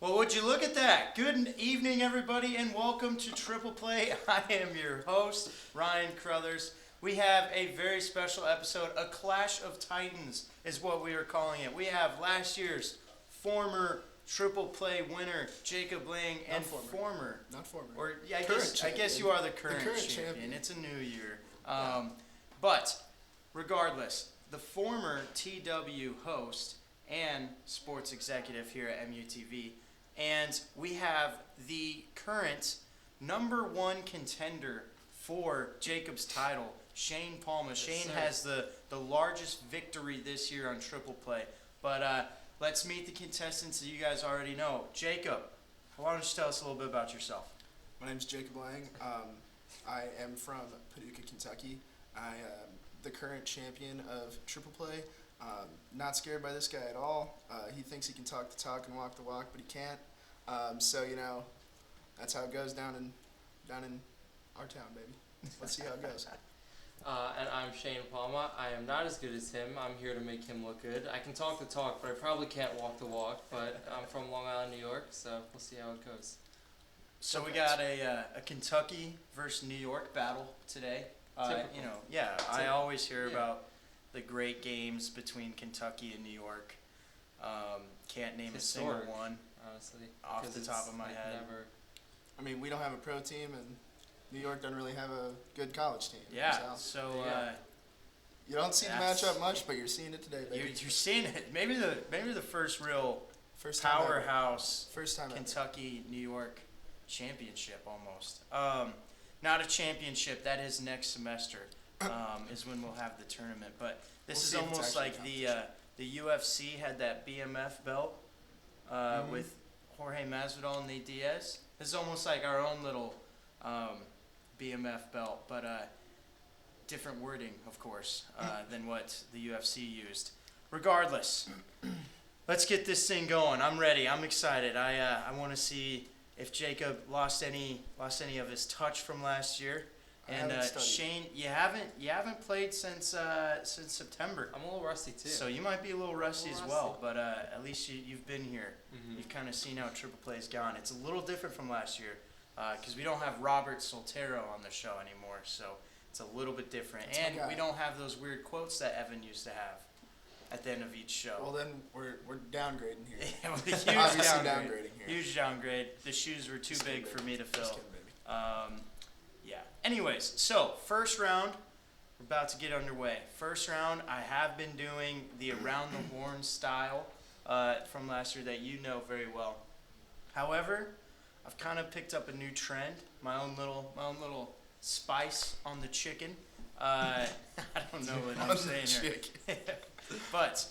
Well, would you look at that? Good evening, everybody, and welcome to Triple Play. I am your host, Ryan Crothers. We have a very special episode. A Clash of Titans is what we are calling it. We have last year's former Triple Play winner, Jacob Lang, and Not former. Or yeah, I guess you are the current champion. It's a new year. But regardless, the former TW host and sports executive here at MUTV. And we have the current #1 contender for Jacob's title, Shane Palma. Yes, Shane sir. has the largest victory this year on Triple Play. But let's meet the contestants that you guys already know. Jacob, why don't you tell us a little bit about yourself? My name's Jacob Lang. I am from Paducah, Kentucky. I am the current champion of Triple Play. Not scared by this guy at all. He thinks he can talk the talk and walk the walk, but he can't. So that's how it goes down in our town, baby. Let's see how it goes. And I'm Shane Palma. I am not as good as him. I'm here to make him look good. I can talk the talk, but I probably can't walk the walk. But I'm from Long Island, New York, so we'll see how it goes. So we got a Kentucky versus New York battle today. I always hear about the great games between Kentucky and New York. Can't name a single one, honestly, off the top of my head. I mean, we don't have a pro team, and New York doesn't really have a good college team. Yeah, so you don't see the matchup much, but you're seeing it today, baby. You're seeing it. Maybe the first real first powerhouse time Kentucky New York championship almost. Not a championship. That is next semester. Is when we'll have the tournament. But this is almost like the UFC had that BMF belt with Jorge Masvidal and Nate Diaz. This is almost like our own little BMF belt, but different wording, of course, than what the UFC used. Regardless, let's get this thing going. I'm ready. I'm excited. I want to see if Jacob lost any of his touch from last year. And Shane, you haven't played since September. I'm a little rusty too. So you might be a little rusty as well, but at least you've been here. Mm-hmm. You've kind of seen how Triple Play's gone. It's a little different from last year because we don't have Robert Soltero on the show anymore, so it's a little bit different. And we don't have those weird quotes that Evan used to have at the end of each show. Well, then we're downgrading here. Yeah, huge Obviously downgrade. downgrading here. Huge downgrade. The shoes were too big for me to fill. Just kidding, baby. Yeah. Anyways, so first round, we're about to get underway. First round, I have been doing the around the horn style from last year that you know very well. However, I've kind of picked up a new trend, my own little spice on the chicken. I don't know what I'm saying here. But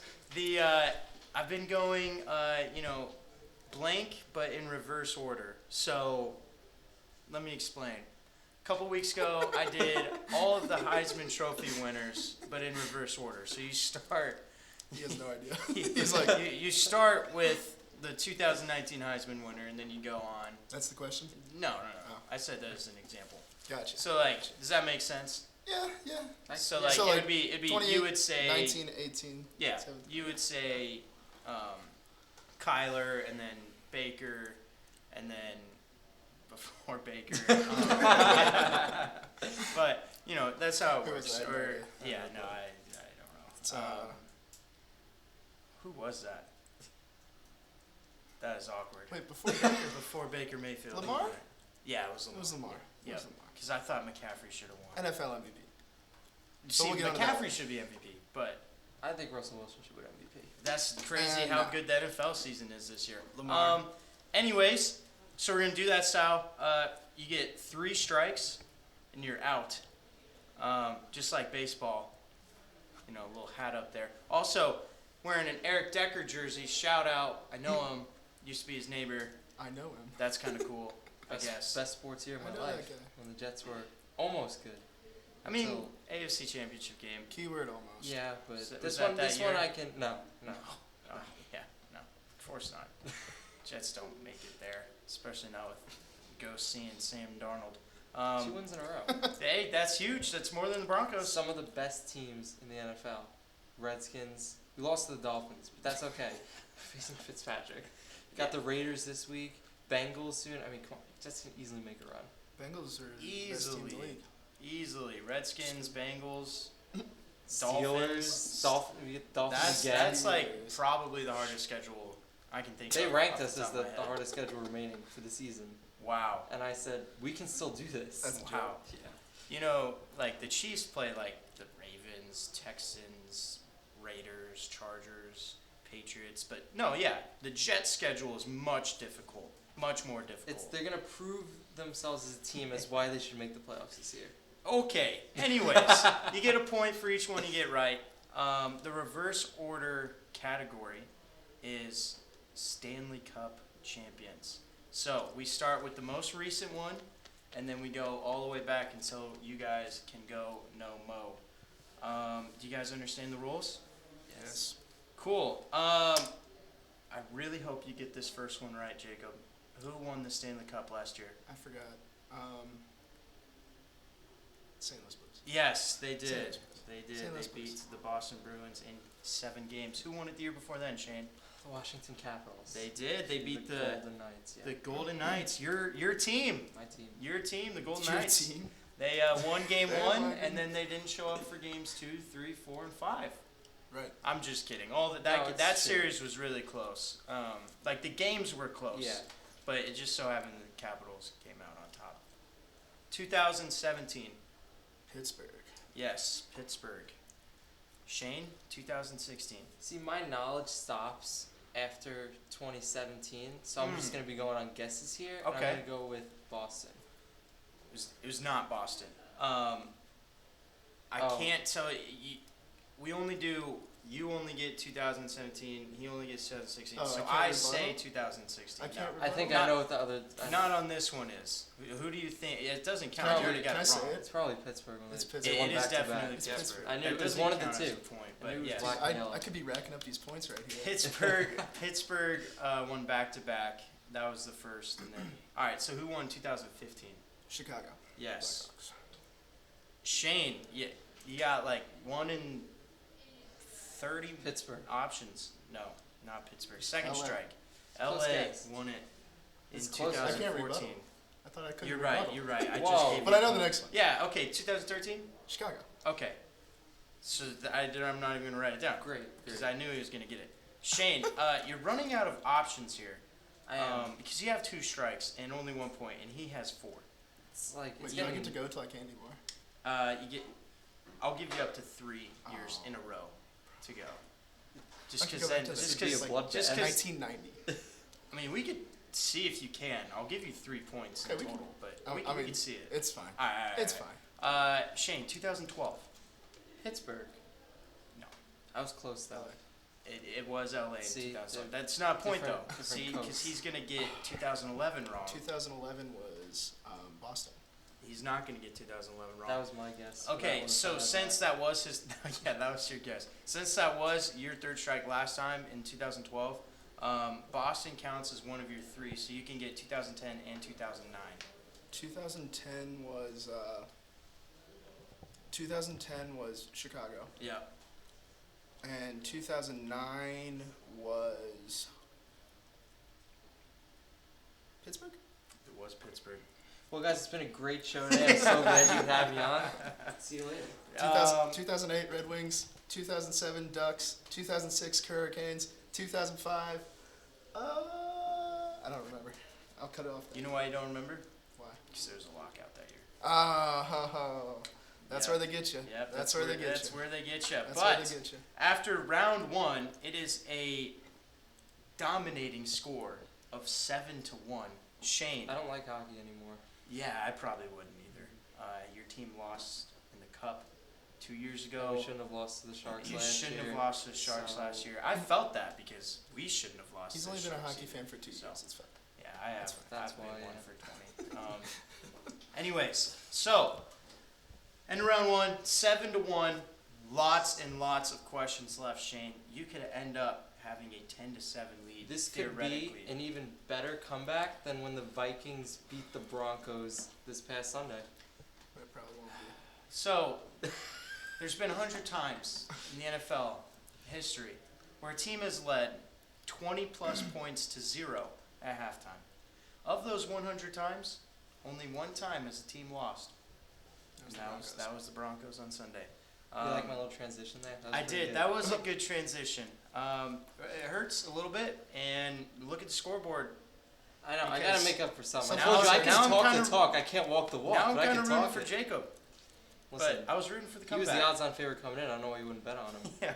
I've been going blank but in reverse order. So let me explain. A couple weeks ago, I did all of the Heisman Trophy winners, but in reverse order. So you start. He has no idea. He's like you start with the 2019 Heisman winner, and then you go on. That's the question? No. Oh. I said that as an example. Gotcha. So does that make sense? Yeah. So it'd be you would say 19, 18. Yeah. 17. You would say Kyler, and then Baker, and then before Baker. But that's how it works. I don't know. Who was that? That is awkward. Wait, before Baker Mayfield. Lamar? Yeah, it was Lamar. It was Lamar. Yeah, because I thought McCaffrey should have won. NFL MVP. See, McCaffrey should be MVP, but I think Russell Wilson should win MVP. that's crazy how good the NFL season is this year. Lamar. Anyways, so we're gonna do that style. You get 3 strikes, and you're out. Just like baseball. A little hat up there. Also, wearing an Eric Decker jersey. Shout out. I know him. Used to be his neighbor. I know him. That's kind of cool. I guess. Best sports year of I my know life. that guy. When the Jets were almost good. I mean, AFC Championship game. Keyword almost. Yeah, but So this was one that year? I can no. Yeah, no. Of course not. Jets don't make it there, especially not with Ghost seeing Sam Darnold. 2 wins in a row. Hey, that's huge. That's more than the Broncos. Some of the best teams in the NFL. Redskins. We lost to the Dolphins, but that's okay. Facing Fitzpatrick. Got the Raiders this week. Bengals soon. I mean, come on. Jets can easily make a run. Bengals are the best team in the league. Easily. Redskins, Bengals, Steelers, Dolphins That's again. that's like probably the hardest schedule I can think of. They ranked off us the as top the of my head. hardest schedule remaining for the season. Wow. And I said, we can still do this. That's a Wow. joke. Yeah. You know, like the Chiefs play like the Ravens, Texans, Raiders, Chargers, Patriots, but no, yeah, the Jets schedule is much more difficult. They're gonna prove themselves as a team as why they should make the playoffs this year. Okay. Anyways, you get a point for each one you get right. The reverse order category is Stanley Cup champions. So we start with the most recent one, and then we go all the way back until you guys can go no mo. Do you guys understand the rules? Yes. Cool. I really hope you get this first one right, Jacob. Who won the Stanley Cup last year? I forgot. St. Louis Blues. Yes, they did. St. Louis. They did. St. Louis They Blues. beat the Boston Bruins in 7 games. Who won it the year before then, Shane? The Washington Capitals. They did. They beat the Golden Knights. Yeah. Golden Knights. Your team. My team. Your team, the Golden Your Knights. team. They won game They're 1, winning. and then they didn't show up for games 2, 3, 4, and 5. Right. I'm just kidding. No, it's That true. series was really close. Like the games were close. Yeah. But it just so happened the Capitals came out on top. 2017. Pittsburgh. Yes, Pittsburgh. Shane, 2016. See, my knowledge stops after 2017, so I'm just gonna be going on guesses here. And Okay. I'm gonna go with Boston. It was not Boston. I Oh. can't tell you. We only do. You only get 2017. He only gets 2016. Oh, I so can't I rebuttal? say 2016. I can't No. I think Not- I know what the other. Not on this one is. Who do you think? It doesn't count. Probably- You already got can I it say wrong. It's probably Pittsburgh. When It's they Pittsburgh. won It is back to back. definitely It's Pittsburgh. I knew That it was doesn't one of the count as two. a point, I but knew it was yes. black. I, Yellow. I could be racking up these points right here. Pittsburgh won back to back. That was the first, and then all right. So who won 2015? Chicago. Yes, Blackhawks. Shane. You got like 1 in 30 Pittsburgh. options. No, not Pittsburgh. Second LA. strike. Close LA guess. won it in It's close. I can't 2014. rebuttal. I thought I couldn't You're rebuttal. right. You're right. I Whoa. just gave But you I know a the point. next one. Yeah. Okay. 2013. Chicago. Okay. So I'm not even gonna write it down Great. because I knew he was gonna get it. Shane, you're running out of options here. I am. Because you have 2 strikes and only 1 point, and he has 4. It's like Wait, it's you don't getting. get to go till I can't anymore. I'll give you up to 3 years in a row to go. Just I could because go back then, to just this. Could be a because, blood just bet. 'cause- 1990. I mean, we could see if you can. I'll give you 3 points Okay, in we can- total, but I we mean, can see it. It's fine. All right, It's fine. Shane, 2012. Pittsburgh. No. I was close though. LA. It was LA in See, 2007. That's not a point though. different See, because coasts. he's gonna get 2011 wrong. 2011 was Boston. He's not gonna get 2011 wrong. That was my guess. but I Okay, wouldn't so have said since that was his, yeah, that was your guess. Since that was your 3rd strike last time in 2012, Boston counts as one of your 3, so you can get 2010 and 2009. 2010 was 2010 was Chicago, Yeah. and 2009 was Pittsburgh. It was Pittsburgh. Well, guys, it's been a great show today. I'm so glad you could have me on. See you later. 2008 Red Wings, 2007 Ducks, 2006 Hurricanes, 2005. I don't remember. I'll cut it off. You know why you don't remember? Why? Because there was a lockout that year. That's Yeah. where they get you. Yep, That's where they get That's you. where they get you. That's where But they get you. after round 1, it is a dominating score of 7-1. Shane. I don't like hockey anymore. Yeah, I probably wouldn't either. Your team lost in the cup 2 years ago. We shouldn't have lost to the Sharks You last shouldn't year. have lost to the Sharks so- last year. I felt that because we shouldn't have lost. He's to only the been a Sharks hockey either. fan for 2 years. So, It's fine. yeah, I have. That's I've been why, 1 yeah. for 20. Anyways, so end of round 1, 7-1. Lots and lots of questions left. Shane, you could end up having a 10-7 lead. This could theoretically. be an even better comeback than when the Vikings beat the Broncos this past Sunday. But it probably won't be. So, there's been 100 times in the NFL history where a team has led 20-plus points to 0 at halftime. Of those 100 times, only one time has the team lost. And that was the Broncos on Sunday. You like my little transition there? I did. That was a good transition. It hurts a little bit, and look at the scoreboard. I know. I gotta make up for something. I Now- told you I now I'm can talk kinda- the talk. I can't walk the walk. Now I'm but I kind can of talk rooting for it. Jacob. Listen, But I was rooting for the he was comeback. the odds-on favorite coming in. I don't know why you wouldn't bet on him. Yeah.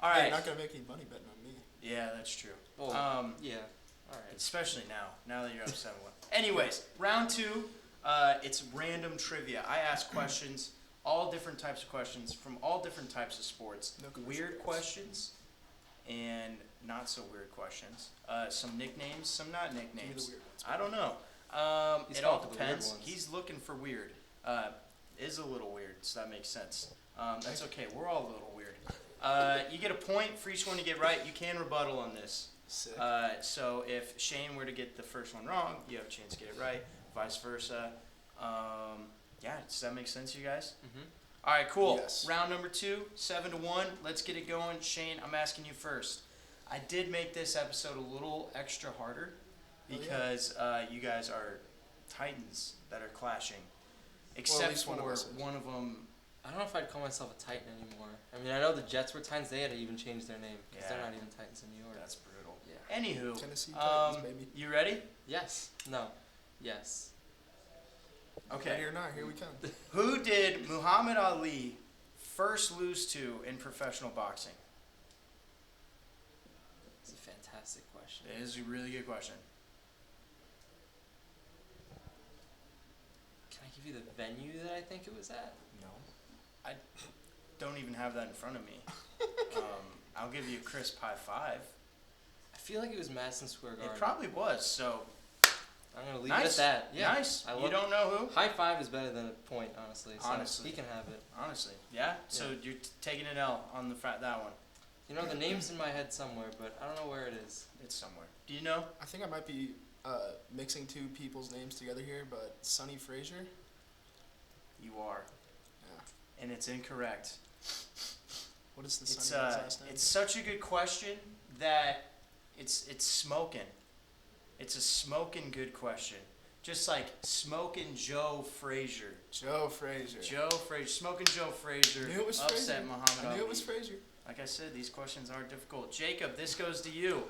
All Hey, right. you're not gonna make any money betting on me. Yeah, that's true. Well, yeah. All right. Especially now that you're up 7-1. Anyways, round 2, it's random trivia. I ask questions, all different types of questions from all different types of sports. No commercial Weird breaks. questions and not so weird questions. Some nicknames, some not Give me the nicknames. weird ones. I don't know. He's It all going for the weird depends. ones. He's looking for weird. Is a little weird, so that makes sense. That's okay. We're all a little weird. You get a point for each one you get right. You can rebuttal on this. Sick. So if Shane were to get the first one wrong, you have a chance to get it right. Vice versa. Yeah, does that make sense to you guys? Mm-hmm. All right, cool. Yes. Round number 2, 7-1. Let's get it going. Shane, I'm asking you first. I did make this episode a little extra harder Oh, yeah. because you guys are titans that are clashing. Except least one of for us is. one of them. I don't know if I'd call myself a Titan anymore. I mean, I know the Jets were Titans. They had to even change their name because they're Yeah. not even Titans in New York. That's brutal. Yeah. Anywho, Tennessee Titans, baby. you ready? Yes. No. Yes. Okay. Ready or not, here we come. Who did Muhammad Ali first lose to in professional boxing? It's a fantastic question. It is a really good question. Can I give you the venue that I think it was at? No. I don't even have that in front of me. I'll give you a crisp high 5. I feel like it was Madison Square Garden. It probably was, so I'm gonna leave nice. it at that. Yeah. Nice. I You love- don't know who? High 5 is better than a point, honestly. So Honestly. he can have it. Honestly. Yeah? So Yeah. you're taking an L on that one. You know, the name's in my head somewhere, but I don't know where it is. It's somewhere. Do you know? I think I might be mixing two people's names together here, but Sonny Frazier. You are. Yeah. And it's incorrect. What is the It's Sonny guy's last name? it's such a good question that it's smoking. It's a smoking good question. Just like smoking Joe Frazier. Joe Frazier. Smoking Joe Frazier I knew it was upset Frazier. Muhammad I Ali. knew it was Frazier. Like I said, these questions are difficult. Jacob, this goes to you.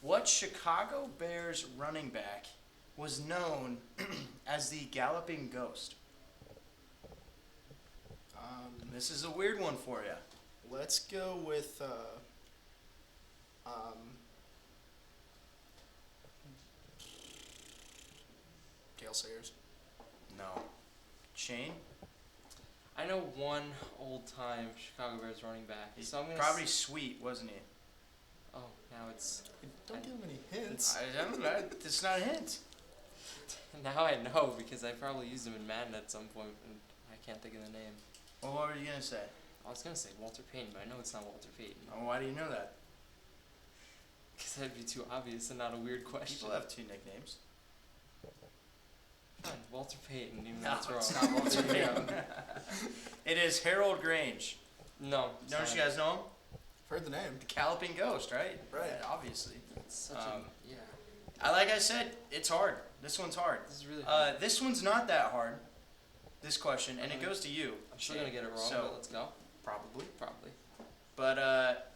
What Chicago Bears running back was known as the Galloping Ghost? This is a weird one for you. Let's go with Gale Sayers. No. Shane? I know one old-time Chicago Bears running back. He's So I'm gonna probably sweet, wasn't he? Oh, now it's... Don't give him any hints. I don't know. It's not a hint. Now I know because I probably used him in Madden at some point and I can't think of the name. Well, what were you going to say? I was going to say Walter Payton, but I know it's not Walter Payton. Oh, why do you know that? Because that'd be too obvious and not a weird question. People have 2 nicknames. Fine, Walter Payton, even though No, it's wrong. it's not Walter There you go. Payton. It is Harold Grange. No. it's Don't not. you guys know him? Heard the name. The Galloping Ghost, right? Right. Yeah, obviously. It's such Yeah. a... Like I said, it's hard. This one's hard. This is really hard. This one's not that hard. This question, and it goes to you. I'm still going to get it wrong, So, but let's go. probably. Probably. But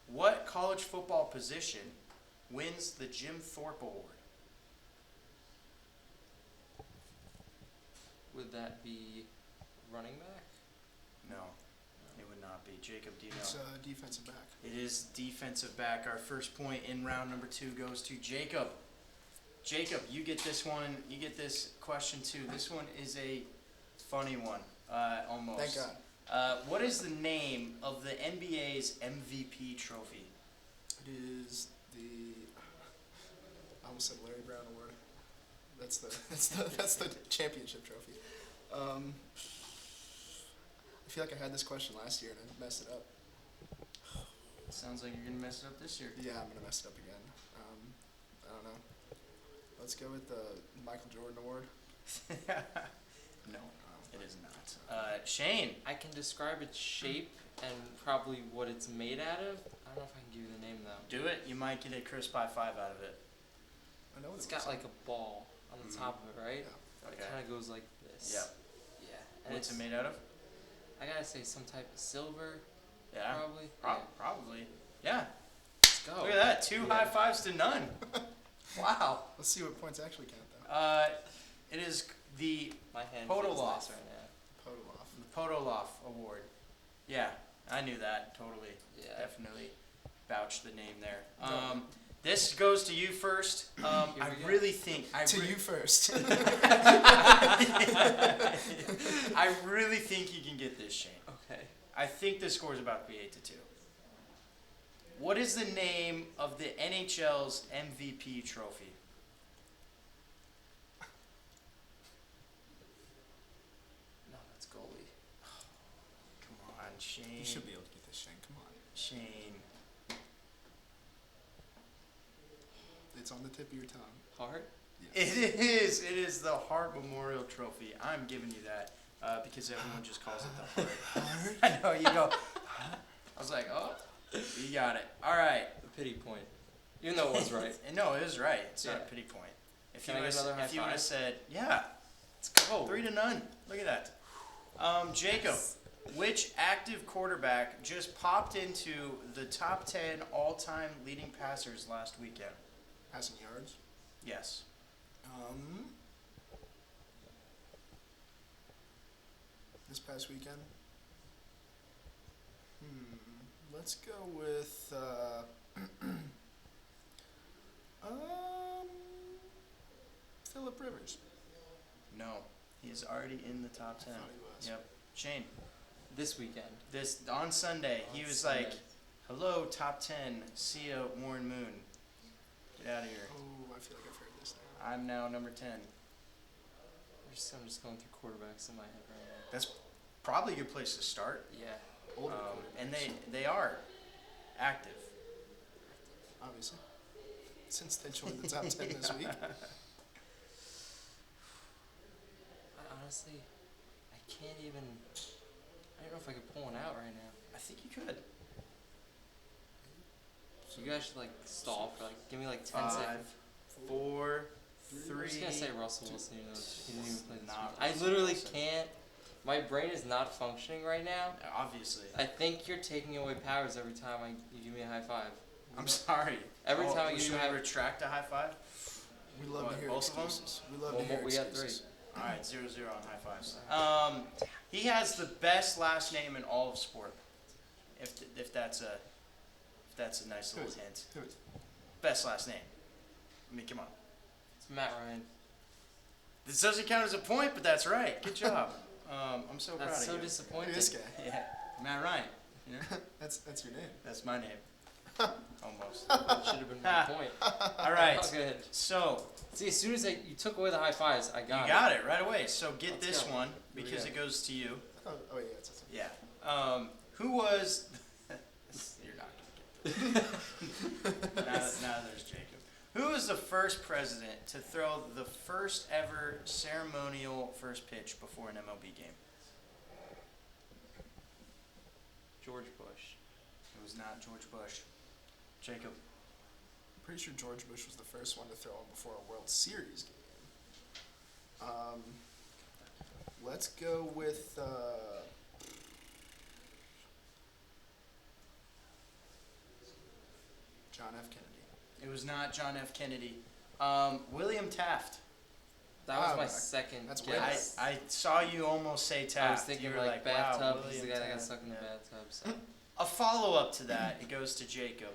what college football position wins the Jim Thorpe Award? Would that be running back? No, it would not be. Jacob, do you know? It's defensive back. It is defensive back. Our first point in round number 2 goes to Jacob. Jacob, you get this one. You get this question too. This one is a funny one, almost. Thank God. What is the name of the NBA's MVP trophy? It is the. I almost said Larry Brown Award. That's the championship trophy. I feel like I had this question last year and I messed it up. Sounds like you're gonna mess it up this year. Yeah, I'm gonna mess it up again. I don't know. Let's go with the Michael Jordan Award. No, it is not. Shane. I can describe its shape and probably what it's made out of. I don't know if I can give you the name though. Do it. You might get a crisp high five out of it. I know what It's it got was. like a ball on the top of it, right? Yeah. It Okay. kind of goes like this. Yep. Yeah. And What's it's, it made out of? I gotta say some type of silver, Yeah. probably. Probably. Yeah. Let's go. Look at that. 2 high fives to none. Wow. Let's see what points actually count, though. It is the My hand Podoloff. feels nice right now. Podoloff. Podoloff Award. Yeah, I knew that totally. Yeah. Definitely vouched the name there. This goes to you first. I we go. really think You first. I really think you can get this, Shane. Okay. I think the score is about to be 8-2. What is the name of the NHL's MVP trophy? No, that's goalie. Come on, Shane. You should be able to get this, Shane. Come on. Shane. It's on the tip of your tongue. Hart? It is. It is the Hart Memorial Trophy. I'm giving you that because everyone just calls it the Hart. I know, you go. I was like, oh, you got it. All right. The pity point. Even though it was right. And no, it was right. It's not a Yeah. pity point. If Can you I get another high if you would have five? said, yeah, Let's go. 3-0. Look at that. Jacob, which active quarterback just popped into the top 10 all-time leading passers last weekend? Passing yards. Yes. This past weekend. Let's go with Phillip Rivers. No. He is already in the top 10. I thought he was. Yep. Shane, This weekend. this on Sunday, he On was Sunday. like, "Hello, top 10. See ya, Warren Moon. Get out of here. Oh, I feel like I've heard this now. I'm now number 10." I'm just going through quarterbacks in my head right now. That's probably a good place to start. Yeah. Older And quarterbacks, they are active. obviously, since they joined the top 10 this week. Honestly, I can't even. I don't know if I could pull one out right now. I think you could. So you guys should like stall for like give me like 10 5, seconds. 4, I'm 3. just gonna say Russell Wilson. You know, he didn't even play this Not week. I Russell literally Wilson. can't. My brain is not functioning right now. Obviously. I think you're taking away powers every time you give me a high five. I'm sorry. Every time you should have- we retract a high five? We love What, to hear both of them? excuses. We love Well, to hear we got excuses. three. All right, 0-0 on high fives. He has the best last name in all of sport. If that's a nice Who little is it? hint. Who is it? Best last name. I mean, come on. It's Matt Ryan. This doesn't count as a point, but that's right. Good job. I'm so proud That's of so you. Look disappointing. at this guy. Yeah, Matt Ryan. You know? That's your name. That's my name. Almost. Should have been my point. All right. Oh, good. So See, as soon as you took away the high fives, I you got got it right away. So get Let's this go. one we because go. it goes to you. Oh yeah, it's Yeah. Who was? You're not gonna get this. now there's Jacob. Who was the first president to throw the first ever ceremonial first pitch before an MLB game? George Bush. It was not George Bush. Jacob. pretty sure George Bush was the first one to throw him before a World Series game. Let's go with John F. Kennedy. It was not John F. Kennedy. William Taft. That was Wow, my second that's guess. I saw you almost say Taft. I was thinking You were like wow, bathtub. He's the William guy that got Taft. stuck in the Yeah. bathtub. So. A follow-up to that, it goes to Jacob.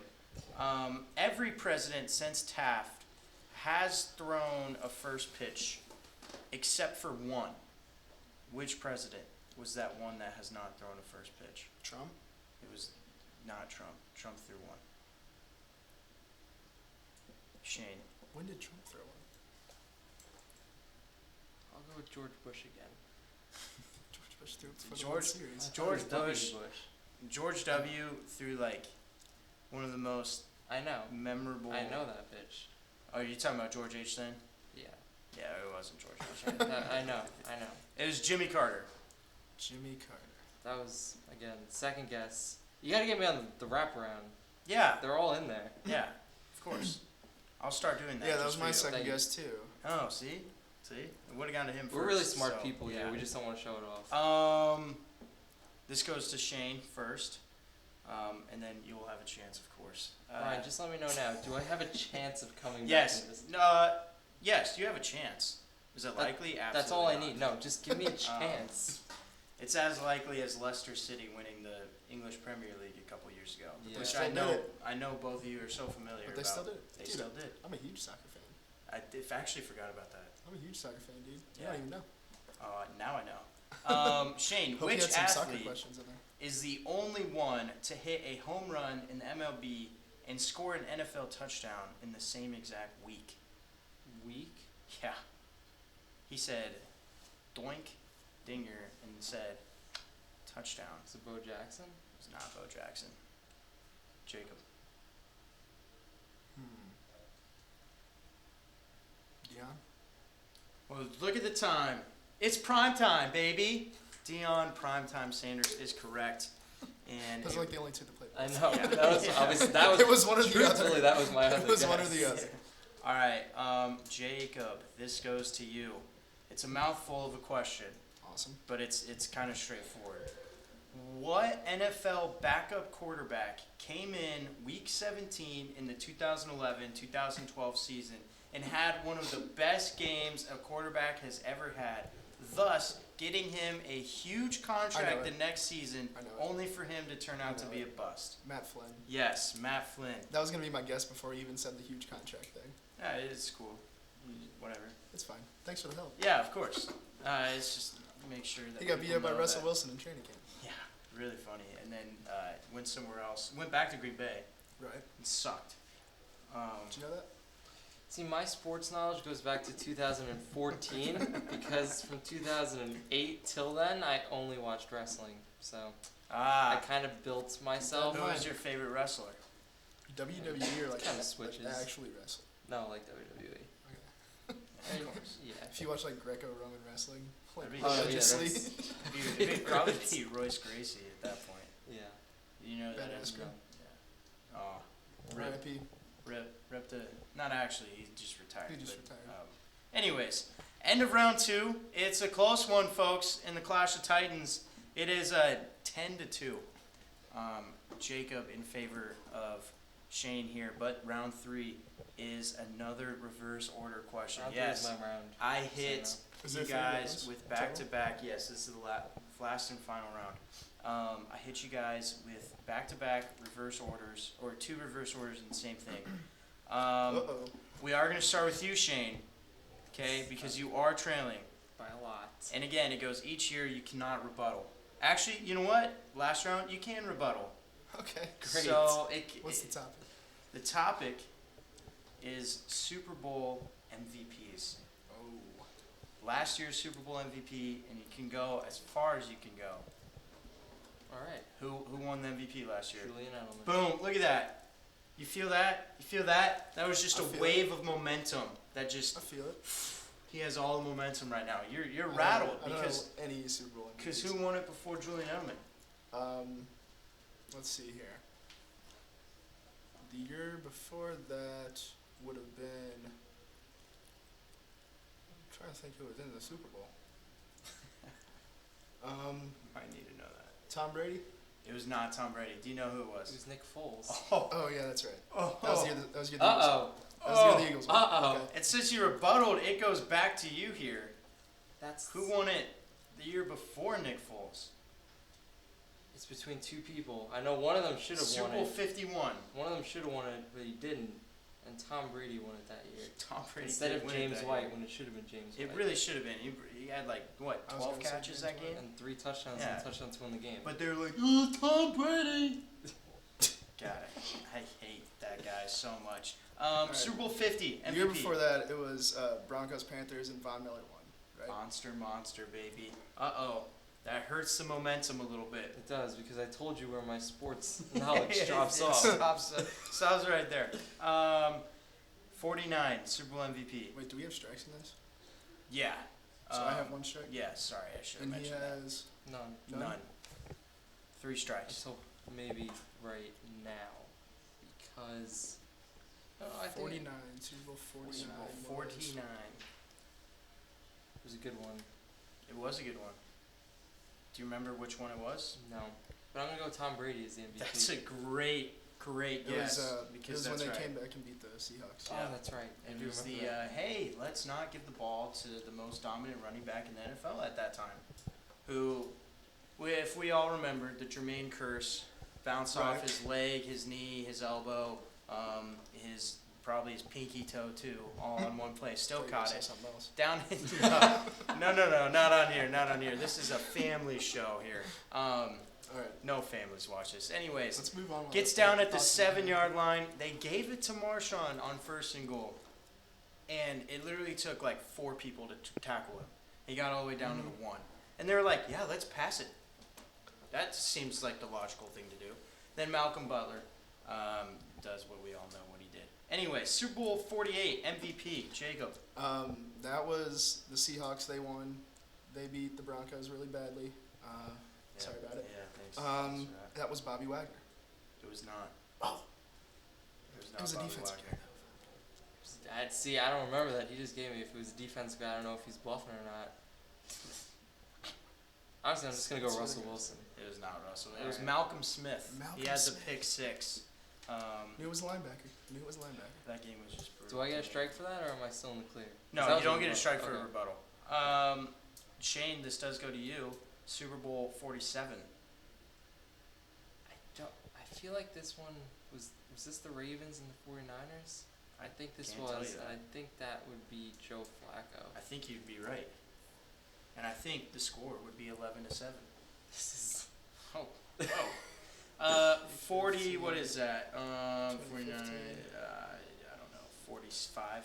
Every president since Taft has thrown a first pitch, except for one. Which president was that one that has not thrown a first pitch? Trump? It was not Trump. Trump threw one. Shane. When did Trump throw one? I'll go with George Bush again. George Bush threw it for the George- World Series. George W. Bush. George W. threw like one of the most I know. memorable. I know that bitch. Oh, you talking about George H. then? Yeah. Yeah, it wasn't George H. I know. It was Jimmy Carter. Jimmy Carter. That was again second guess. You gotta get me on the wraparound. Yeah. They're all in there. Yeah. Of course. I'll start doing that. Yeah, that just was for my you. second guess too. Oh, see? It would have gone to him first. We're really smart so, people here. yeah. We just don't want to show it off. This goes to Shane first, and then you'll have a chance, of course. Ryan, just let me know now. Do I have a chance of coming yes. back into this? Yes, you have a chance. Is it likely? Absolutely. That's all I not. need. No, just give me a chance. It's as likely as Leicester City winning the English Premier League a couple years ago, Yeah. which Still I did know. it. I know both of you are so familiar. But they about. still did it. They Dude, still did. I'm a huge soccer fan. I actually forgot about that. I'm a huge soccer fan, dude. You Yeah. don't even know. Now I know. Shane, Hope you which had some soccer athlete questions in there. is the only one to hit a home run in the MLB and score an NFL touchdown in the same exact week? Week? Yeah. He said, doink, dinger, and said, touchdown. Is it Bo Jackson? It's not Bo Jackson. Jacob. Dion? Well, look at the time. It's prime time, baby. Dion Primetime Sanders is correct. And Those are like the only two that played. I know. Yeah. That was Yeah. obviously that was. It was one or the truthfully, other. that was my other It was guess. one or the other. all right, Jacob, this goes to you. It's a mouthful of a question, Awesome. but it's kind of straightforward. What NFL backup quarterback came in Week 17 in the 2011-2012 season and had one of the best games a quarterback has ever had, thus getting him a huge contract the next season, I know it. only for him to turn out to know be a it. bust? Matt Flynn. Yes, Matt Flynn. That was going to be my guess before you even said the huge contract thing. Yeah, it's cool. Whatever. It's fine. Thanks for the help. Yeah, of course. It's just make sure that He got beat people up by know Russell that- Wilson in training camp. Yeah, really funny. And then went somewhere else. Went back to Green Bay Right. and sucked. Did you know that? See, my sports knowledge goes back to 2014 because from 2008 till then, I only watched wrestling. So I kind of built myself. Who was your favorite wrestler? WWE or like, Kinda switches. like actually wrestle? No, like WWE. Okay. I mean, yeah. If you watch like Greco-Roman wrestling, like That'd be- Oh, yeah, religiously, that's- It'd probably be Royce Gracie at that point. Yeah. You know that Badass is guy. Yeah. Oh, rip, R.I.P. rip to. Not actually. He just retired. He just but, retired. Anyways, end of round 2. It's a close one, folks. In the Clash of Titans, it is 10-2. Jacob in favor of Shane here, but round 3 is another reverse order question. Round three is Yes, my round. I hit Is you there 3 guys rounds with total? back-to-back. Yes, this is the last and final round. I hit you guys with back-to-back reverse orders, or 2 reverse orders in the same thing. Uh-oh. We are going to start with you, Shane, okay, because you are trailing. By a lot. And again, it goes each year, you cannot rebuttal. Actually, you know what? last round, you can rebuttal. Okay. Great. So What's the topic? the topic is Super Bowl MVPs. Oh. Last year's Super Bowl MVP, and you can go as far as you can go. All right. Who won the MVP last year? Julian Edelman. Boom! Look at that. You feel that? You feel that? That was just I a feel wave of momentum. That just I feel it. he has all the momentum right now. You're I don't rattled know- I don't because know any Super Bowl MVPs. who won it before Julian Edelman? Let's see here. The year before that would have been. I'm trying to think who was in the Super Bowl. I need to know that. Tom Brady. It was not Tom Brady. Do you know who it It was? was Nick Foles. Oh, Yeah, that's right. oh, That was the year. That was the year. The Uh Eagles. oh. That was the year the Eagles. won. Uh-oh. Okay. And since you rebutted, it goes back to you here. That's Who won it the year before Nick Foles? It's between two people. I know one of them should have Super won Bowl it. 51. One of them should have won it, but he didn't. And Tom Brady won it that year. Tom Brady Instead did of win it James that White, year. when it should have been James It White. really should have been. He had like, what, I was 12 gonna say catches James that White. game? And 3 touchdowns Yeah. and touchdowns to win the game. But they were like, oh, Tom Brady. God, I hate that guy so much. Alright. Super Bowl 50 MVP. The year before that, it was Broncos Panthers and Von Miller won. Right. Monster, baby. Uh-oh. That hurts the momentum a little bit. It does, because I told you where my sports knowledge drops off. Stops right there. 49, Super Bowl MVP. Wait, do we have strikes in this? Yeah. So I have one strike. Yeah, sorry, I should have And he mentioned has None. that. None. 3 strikes. So maybe right now. because I think 49. Super Bowl 49. Super Bowl was- 49. it was a good one. It was a good one. Do you remember which one it was? No, but I'm gonna go with Tom Brady as the MVP. That's a great It guess. was, because when that's they right. came back and beat the Seahawks. Oh, Yeah. that's right. I It do was remember the that. hey, let's not give the ball to the most dominant running back in the NFL at that time, who, if we all remembered, the Jermaine curse bounced off Right. his leg, his knee, his elbow, his probably his pinky toe too, all in one place. Still Thought you were gonna caught say it. something else. Down no, not on here, not on here. This is a family show here. All right. No families watch this. Anyways, Let's move on. gets down at the 7-yard line. They gave it to Marshawn on 1st and goal, and it literally took like 4 people to tackle him. He got all the way down to the 1, and they were like, "Yeah, let's pass it." That seems like the logical thing to do. Then Malcolm Butler does what we all know what he did. Anyway, Super Bowl 48 MVP Jacob. That was the Seahawks. They won. They beat the Broncos really badly. Sorry about it. Yeah, thanks. Thanks for that. That was Bobby Wagner. It was not. Oh. It was It not was a Bobby defensive Wagner. guy. See, I don't remember that. He just gave me. If it was a defense guy, I don't know if he's bluffing or not. Honestly, I'm just gonna go That's Russell It really Wilson. was not Russell. It was Alright. Malcolm Smith. Malcolm He had the Smith. pick 6. Knew it was a linebacker. That game was just brutal. Do I get a strike for that, or am I still in the clear? 'Cause that No, was you don't get a rebuttal. strike for a Okay. rebuttal. Shane, this does go to you. Super Bowl 47. I feel like this one was this the Ravens and the 49ers? I think this Can't tell was. you that. I think that would be Joe Flacco. I think you'd be right. And I think the score would be 11-7. This is Oh. 40, what is that? 49, 2015. I don't know, 45?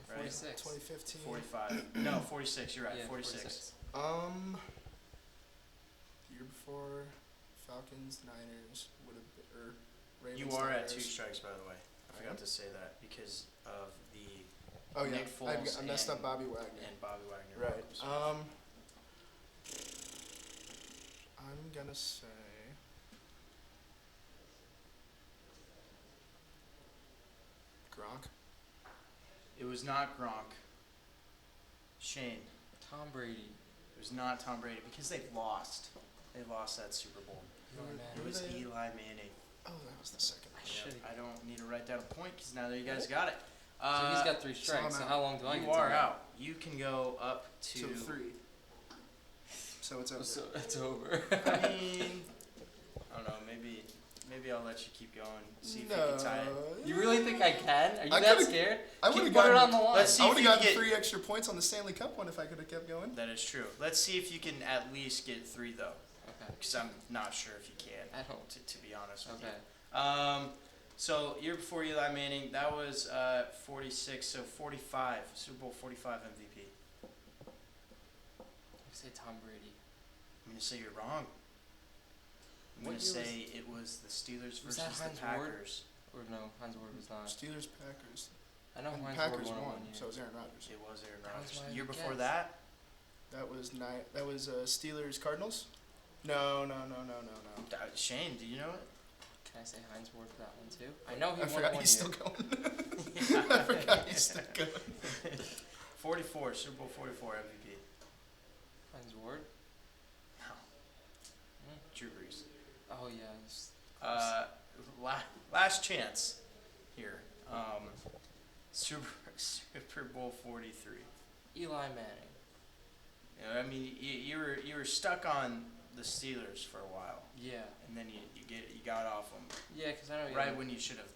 Right? 46. 2015. 45. No, 46, you're right, Yeah, 46. Year before, Falcons, Niners would have been, or Ravens. You are at Niners. 2 strikes, by the way. I I forgot am? to say that because of the Oh yeah, Nick Foles I messed and- up Bobby Wagner. and Bobby Wagner. Right. Malcolm Smith. I'm gonna say. Gronk. It was not Gronk. Shane. Tom Brady. It was not Tom Brady because they lost. They lost that Super Bowl. Who were It they? was Eli Manning. Oh, that was the second. I Yep, should. I don't need to write down a point because now that you guys got it. So he's got 3 so strikes. I'm So out. how long do I get? You to are go? out. You can go up to. To 3. So it's over. So it's over. I mean, I don't know. Maybe I'll let you keep going. See if you can tie it. You really think I can? Are you I that could've- scared? I Keep would've put it gotten- on the line. Let's see I if would you have can gotten get. 3 extra points on the Stanley Cup one if I could have kept going. That is true. Let's see if you can at least get 3 though, Okay. because I'm not sure if you can. I don't. To be honest with Okay. you. So year before Eli Manning, that was 46. So 45. Super Bowl 45 MVP. You say Tom Brady. I'm gonna say you're wrong. I'm What gonna year say it was the Steelers Was versus that the Heinz Ward? Packers. Or no, Heinz Ward was not. Steelers, Packers. I know And Heinz Packers Ward won won, one year. so it was Aaron Rodgers. It was Aaron That was Rodgers. my Year other before guess. that, That was Steelers, Cardinals. No. Shane, do you know it? Can I say Heinz Ward for that one too? I know he I won forgot one he's year. still going. I forgot he's still going. 44, Super Bowl 44 MVP. Heinz Ward? No. Drew Brees. Oh yeah. It's, Last chance here. Super Bowl 43. Eli Manning. You know, I mean, you were stuck on the Steelers for a while, Yeah. and then you got off them Yeah, because I know. right when you should have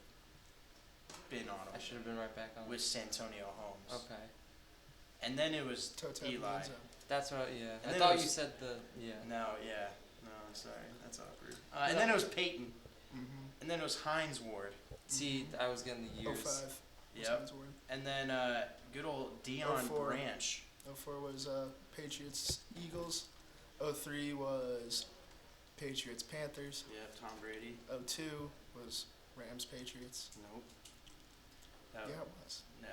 been on I them should have been right back on. with Santonio Holmes. Okay. And then it was Toe-tap in the Eli. end zone. That's what. Yeah. And I then thought it you was- said the. Yeah. No, sorry, that's awkward. And then it was Peyton, Mm-hmm. and then it was Heinz Ward. See, I was getting the years. 05. was Yep. Heinz Ward. And then good old Dion 04. Branch. 04 was Patriots, Eagles. 03 was Patriots, Panthers. Yeah, Tom Brady. 02 was Rams, Patriots. Nope. Yeah, it was. No.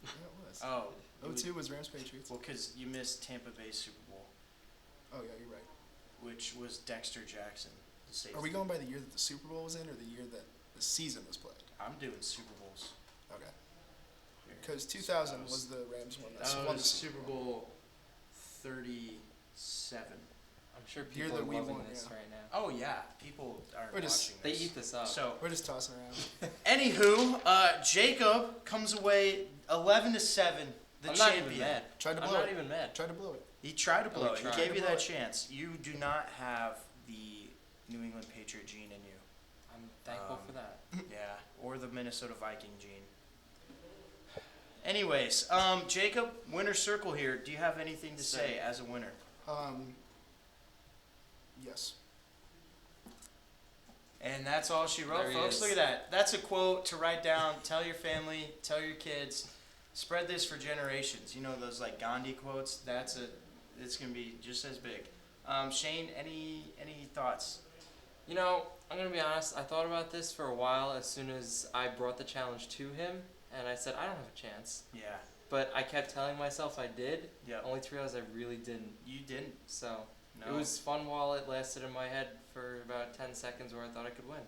Yeah, it was. Oh. you 02 was Rams, Patriots. Well, because you missed Tampa Bay Super Bowl, Oh, yeah, you're right. which was Dexter Jackson. The safety. Are we going by the year that the Super Bowl was in or the year that season was played. I'm doing Super Bowls. Okay. Because 2000 was the Rams one. That won was the Super Bowl 37. I'm sure Year people that are we loving won, this yeah. right now. Oh yeah, people are We're just- watching They this. eat this up. So, We're just tossing around. anywho, Jacob comes away 11-7, the I'm champion. not even mad. Tried to I'm blow not it. even mad. Tried to blow it. He tried to blow it. He tried gave to you blow that it. chance. You do not have the New England Patriot gene in you. I'm thankful for that. Yeah, or the Minnesota Viking gene. Anyways, Jacob, winner circle here. Do you have anything to say as a winner? Yes. And that's all she wrote, There he folks. is. Look at that. That's a quote to write down. Tell your family, tell your kids. Spread this for generations. You know those like Gandhi quotes? It's gonna be just as big. Shane, any thoughts? You know, I'm going to be honest. I thought about this for a while as soon as I brought the challenge to him. And I said, I don't have a chance. Yeah. But I kept telling myself I did. Yeah. Only to realize I really didn't. You didn't. So No. it was fun while it lasted in my head for about 10 seconds where I thought I could win.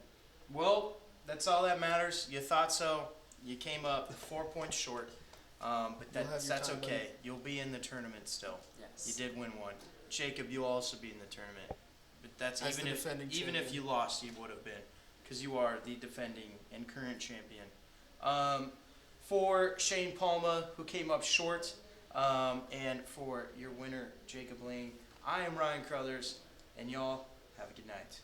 Well, that's all that matters. You thought so. You came up 4 points short. But You'll have your that's time, okay. buddy. You'll be in the tournament still. Yes. You did win one. Jacob, you'll also be in the tournament. But that's As the even if defending you champion. lost, you would have been, because you are the defending and current champion. For Shane Palma, who came up short, and for your winner, Jacob Lang, I am Ryan Crothers, and y'all have a good night.